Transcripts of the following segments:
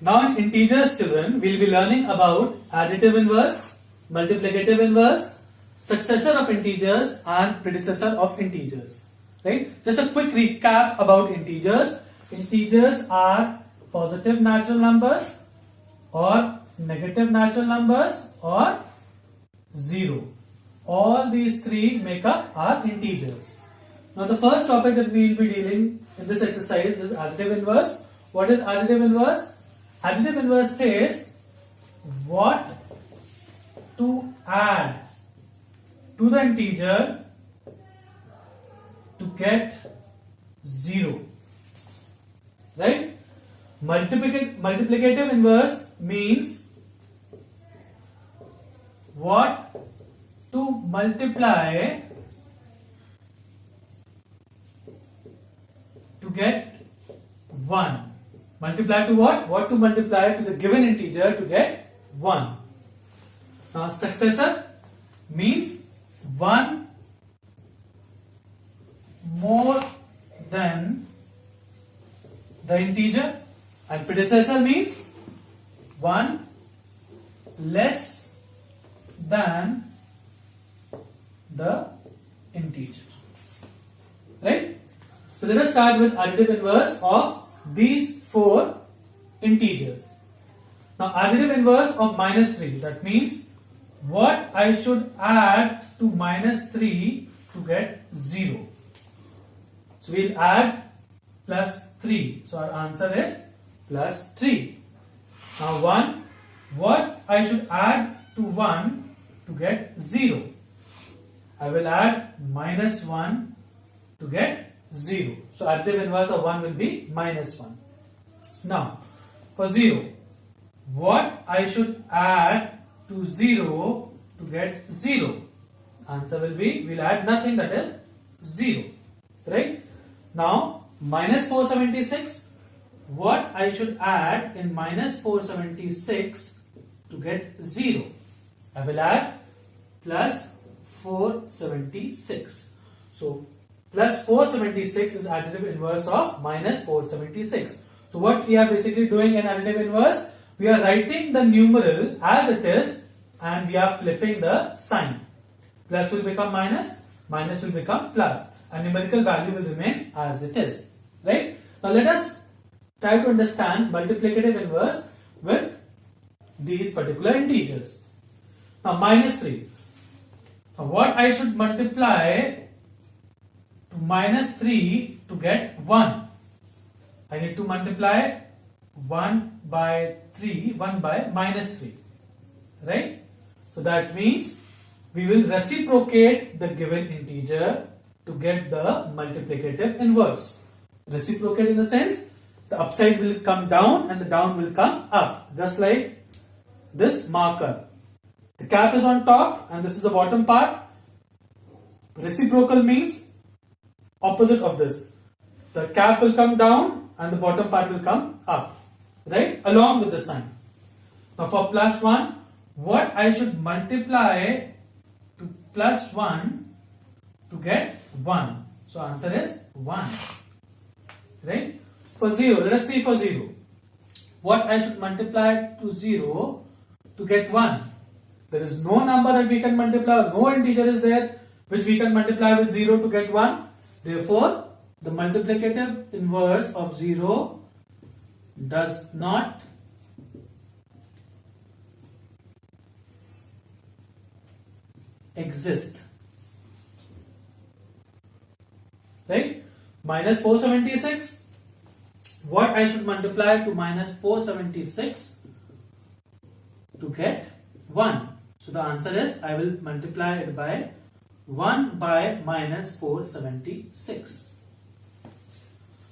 Now in integers, children, we'll be learning about additive inverse, multiplicative inverse, successor of integers and predecessor of integers. Right? Just a quick recap about integers. Integers are positive natural numbers or negative natural numbers or zero. All these three make up our integers. Now the first topic that we will be dealing in this exercise is additive inverse. What is additive inverse? Additive inverse says what to add to the integer to get 0. Right? Multiplicative inverse means what to multiply to get 1. Multiply to what? What to multiply to the given integer to get 1. Now successor means 1 more than the integer, and predecessor means 1 less than the integer. Right? So let us start with additive inverse of these 4 integers. Now additive inverse of minus 3, that means what I should add to minus 3 to get 0. So we'll add plus 3. So our answer is plus 3. Now 1, what I should add to 1 to get 0. I will add minus 1 to get 0. So additive inverse of 1 will be minus 1. Now for 0, what I should add to 0 to get 0. Answer will be, we'll add nothing, that is 0. Right? Now minus 476, what I should add in minus 476 to get 0. I will add plus 476. So plus 476 is additive inverse of minus 476. So what we are basically doing in additive inverse, we are writing the numeral as it is and we are flipping the sign. Plus will become minus, minus will become plus, and numerical value will remain as it is. Right? Now let us try to understand multiplicative inverse with these particular integers. Now minus 3. Now what I should multiply to minus 3 to get 1? I need to multiply 1 by 3, 1 by minus 3. Right? So that means we will reciprocate the given integer to get the multiplicative inverse. Reciprocate in the sense the upside will come down and the down will come up. Just like this marker. The cap is on top and this is the bottom part. Reciprocal means opposite of this. The cap will come down and the bottom part will come up. Right? Along with the sign. Now for plus 1, what I should multiply to plus 1 to get 1. So answer is 1. Right? For 0, let us see for 0. What I should multiply to 0 to get 1. There is no number that we can multiply, no integer is there which we can multiply with 0 to get 1. Therefore, the multiplicative inverse of 0 does not exist. Right? Minus 476. What I should multiply to minus 476 to get 1. So the answer is, I will multiply it by 1 by minus 476.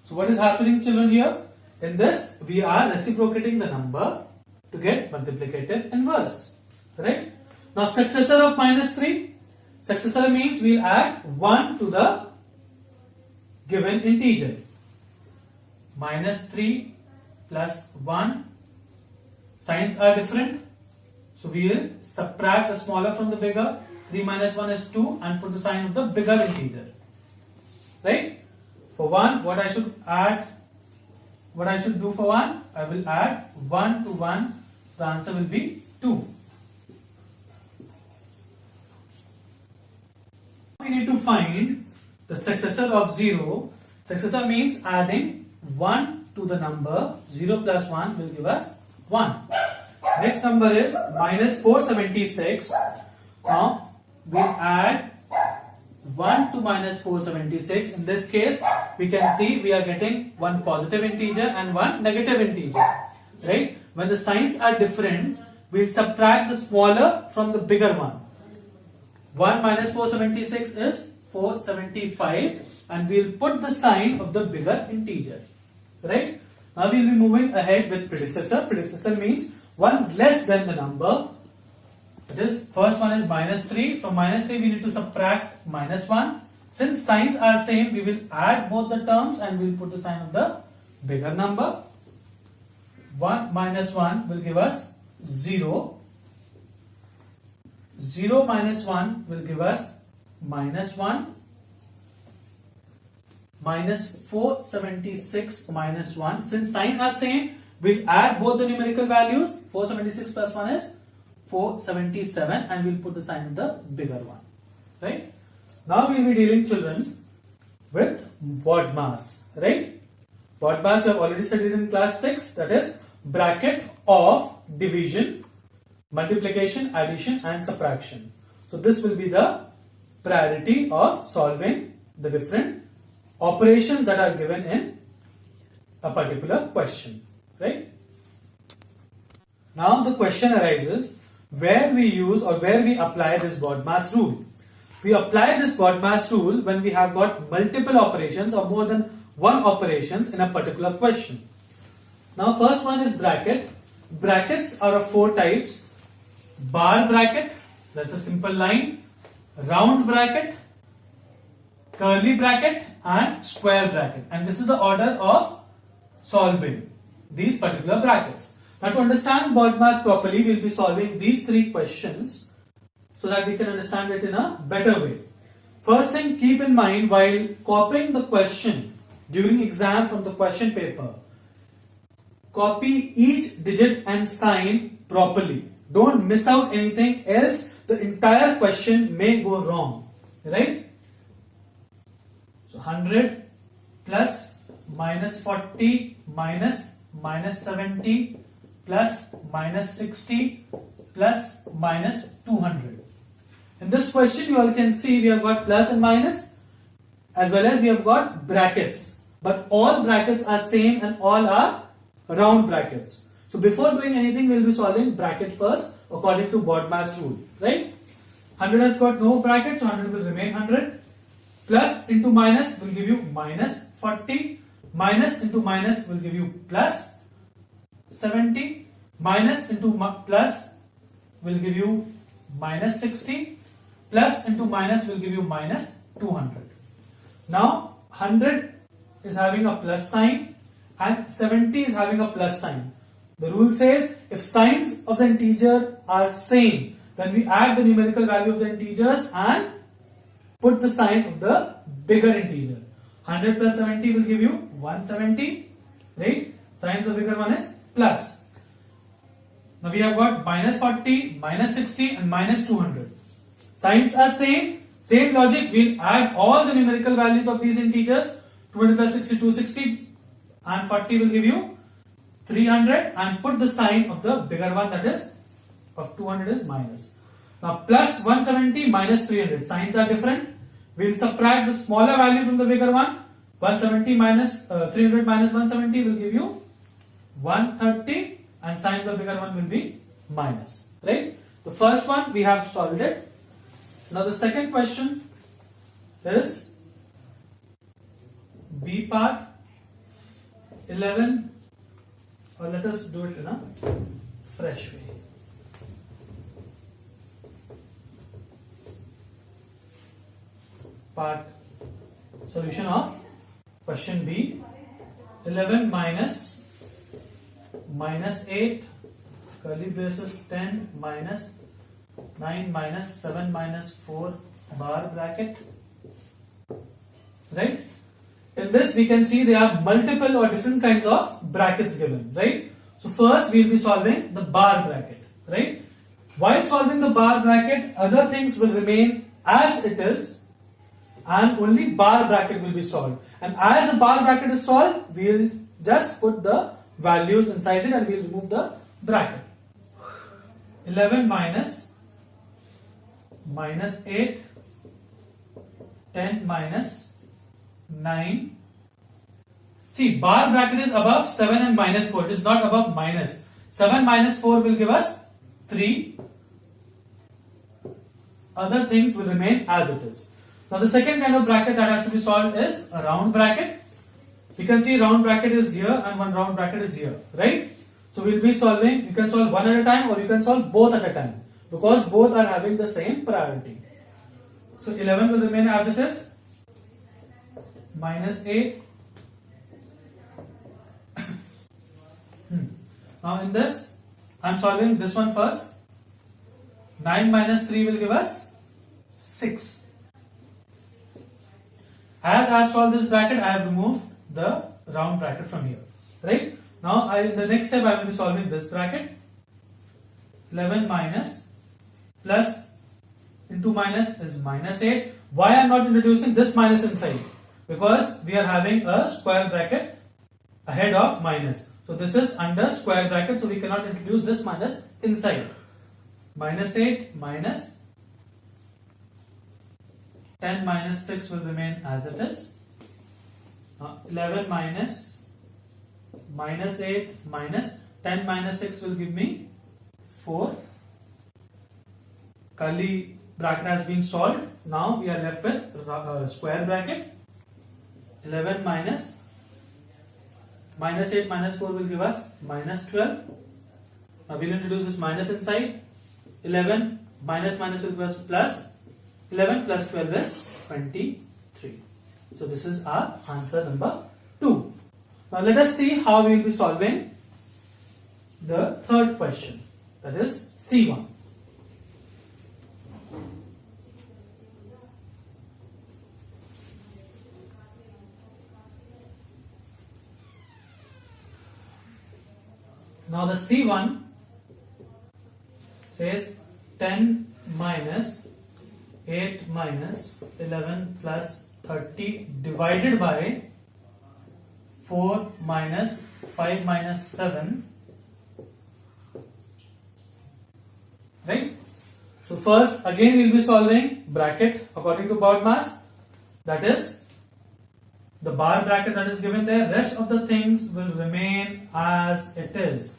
So what is happening, children, here? In this, we are reciprocating the number to get multiplicative inverse. Right? Now successor of minus 3. Successor means we will add 1 to the given integer. Minus 3 plus 1. Signs are different. So we will subtract the smaller from the bigger. 3 minus 1 is 2 and put the sign of the bigger integer. Right? For 1, what I should add what I should do for 1? I will add 1 to 1. The answer will be 2. We need to find the successor of 0. Successor means adding 1 to the number. 0 plus 1 will give us 1. Next number is minus 476. Now we add 1 to minus 476. In this case, we can see we are getting one positive integer and one negative integer. Right? When the signs are different, we'll subtract the smaller from the bigger one. 1 minus 476 is 475, and we'll put the sign of the bigger integer. Right? Now we'll be moving ahead with predecessor. Predecessor means one less than the number. This first one is minus 3. From minus 3 we need to subtract minus 1. Since signs are same, we will add both the terms and we'll put the sign of the bigger number. 1 minus 1 will give us 0. 0 minus 1 will give us minus 1. Minus 476 minus 1. Since signs are same, we'll add both the numerical values. 476 plus 1 is 477, and we'll put the sign of the bigger one. Right? Now we'll be dealing, children, with BODMAS. Right? BODMAS we have already studied in class 6. That is bracket of division, multiplication, addition and subtraction. So this will be the priority of solving the different operations that are given in a particular question. Right? Now the question arises, where we use or where we apply this BODMAS rule. We apply this BODMAS rule when we have got multiple operations or more than one operations in a particular question. Now first one is bracket. Brackets are of 4 types. Bar bracket, that's a simple line. Round bracket, curly bracket and square bracket. And this is the order of solving these particular brackets. Now to understand BODMAS properly, we'll be solving these 3 questions so that we can understand it in a better way. First thing, keep in mind while copying the question during exam from the question paper, copy each digit and sign properly. Don't miss out anything, else the entire question may go wrong. Right? So 100 plus minus 40 minus 70 plus minus 60 plus minus 200. In this question, you all can see we have got plus and minus, as well as we have got brackets. But all brackets are same and all are round brackets. So before doing anything, we will be solving bracket first according to BODMAS rule. Right? 100 has got no bracket, so 100 will remain 100. Plus into minus will give you minus 40. Minus into minus will give you plus 70. Minus into plus will give you minus 60. Plus into minus will give you minus 200. Now 100 is having a plus sign and 70 is having a plus sign. The rule says if signs of the integer are same, then we add the numerical value of the integers and put the sign of the bigger integer. 100 plus 70 will give you 170. Right? Sign of the bigger one is plus. Now we have got minus 40, minus 60 and minus 200. Signs are same. Same logic, we'll add all the numerical values of these integers. 200 plus 60, 260 and 40 will give you 300 and put the sign of the bigger one, that is of 200 is minus. Now plus 170 minus 300. Signs are different. We'll subtract the smaller value from the bigger one. 170 minus 300 minus 170 will give you 130 and sign of the bigger one will be minus. Right? The first one we have solved it. Now the second question is B part 11, or let us do it in a fresh way. Part solution of question B. 11 minus 8 curly braces 10 minus 9 minus 7 minus 4 bar bracket. Right? In in this we can see there are multiple or different kinds of brackets given, right? So first we will be solving the bar bracket, right? While solving the bar bracket, other things will remain as it is and only bar bracket will be solved. And as the bar bracket is solved, we will just put the values inside it and we will remove the bracket. 11 minus 8, 10 minus 9. See, bar bracket is above 7 and minus 4. It is not above minus. 7 minus 4 will give us 3. Other things will remain as it is. Now the second kind of bracket that has to be solved is a round bracket. You can see round bracket is here and one round bracket is here, right? So we will be solving, you can solve one at a time or you can solve both at a time because both are having the same priority. So 11 will remain as it is, minus 8. Now in this, I am solving this one first. 9 minus 3 will give us 6. As I have solved this bracket, I have removed the round bracket from here, right? Now in the next step I will be solving this bracket. 11 minus plus into minus is minus 8. Why I am not introducing this minus inside? Because we are having a square bracket ahead of minus. So this is under square bracket, so we cannot introduce this minus inside. Minus 8 minus 10 minus 6 will remain as it is. 11 minus 8 minus 10 minus 6 will give me 4. Curly bracket has been solved. Now we are left with square bracket. 11 minus 8 minus 4 will give us minus 12. Now we will introduce this minus inside. 11 minus will give us plus. 11 plus 12 is 23. So this is our answer number 2. Now let us see how we will be solving the third question, that is C1. Now the C1 says 10 minus 8 minus 11 plus 30 divided by 4 minus 5 minus 7, right? So first again we will be solving bracket according to BODMAS, that is the bar bracket that is given there. Rest of the things will remain as it is.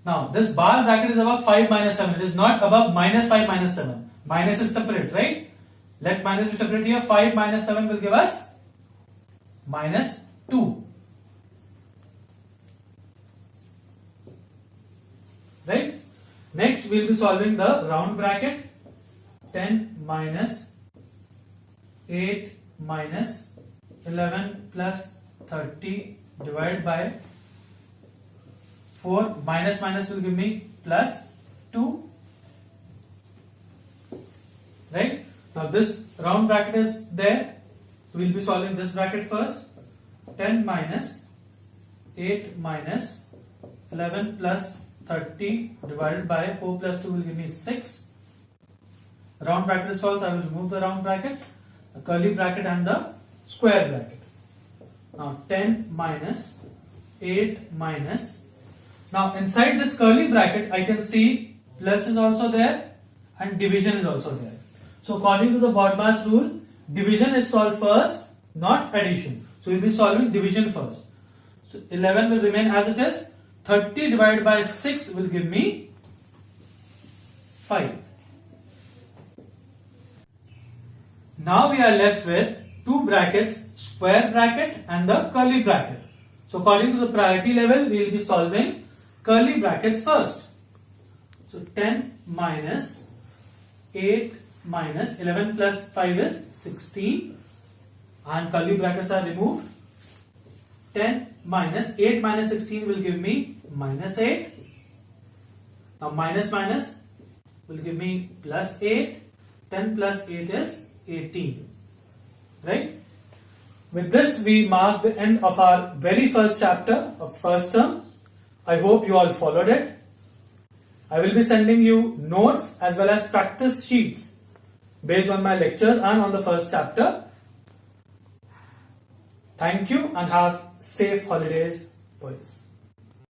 Now this bar bracket is above 5 minus 7. It is not above minus 5 minus 7. Minus is separate, right? Let minus be separate here. 5 minus 7 will give us minus 2. Right? Next we will be solving the round bracket. 10 minus 8 minus 11 plus 30 divided by 4 minus will give me plus 2. Right? Now this round bracket is there. So we will be solving this bracket first. 10 minus 8 minus 11 plus 30 divided by 4 plus 2 will give me 6. Round bracket is solved, so I will remove the round bracket, the curly bracket and the square bracket. Now 10 minus 8 minus. Now inside this curly bracket I can see plus is also there and division is also there. So according to the BODMAS rule, division is solved first, not addition. So we will be solving division first. So 11 will remain as it is. 30 divided by 6 will give me 5. Now we are left with two brackets, square bracket and the curly bracket. So according to the priority level, we will be solving curly brackets first. So 10 minus 8 minus 11 plus 5 is 16 and curly brackets are removed. 10 minus 8 minus 16 will give me minus 8. Now minus minus will give me plus 8. 10 plus 8 is 18. Right? With this we mark the end of our very first chapter of first term. I hope you all followed it. I will be sending you notes as well as practice sheets based on my lectures and on the first chapter. Thank you and have safe holidays, boys.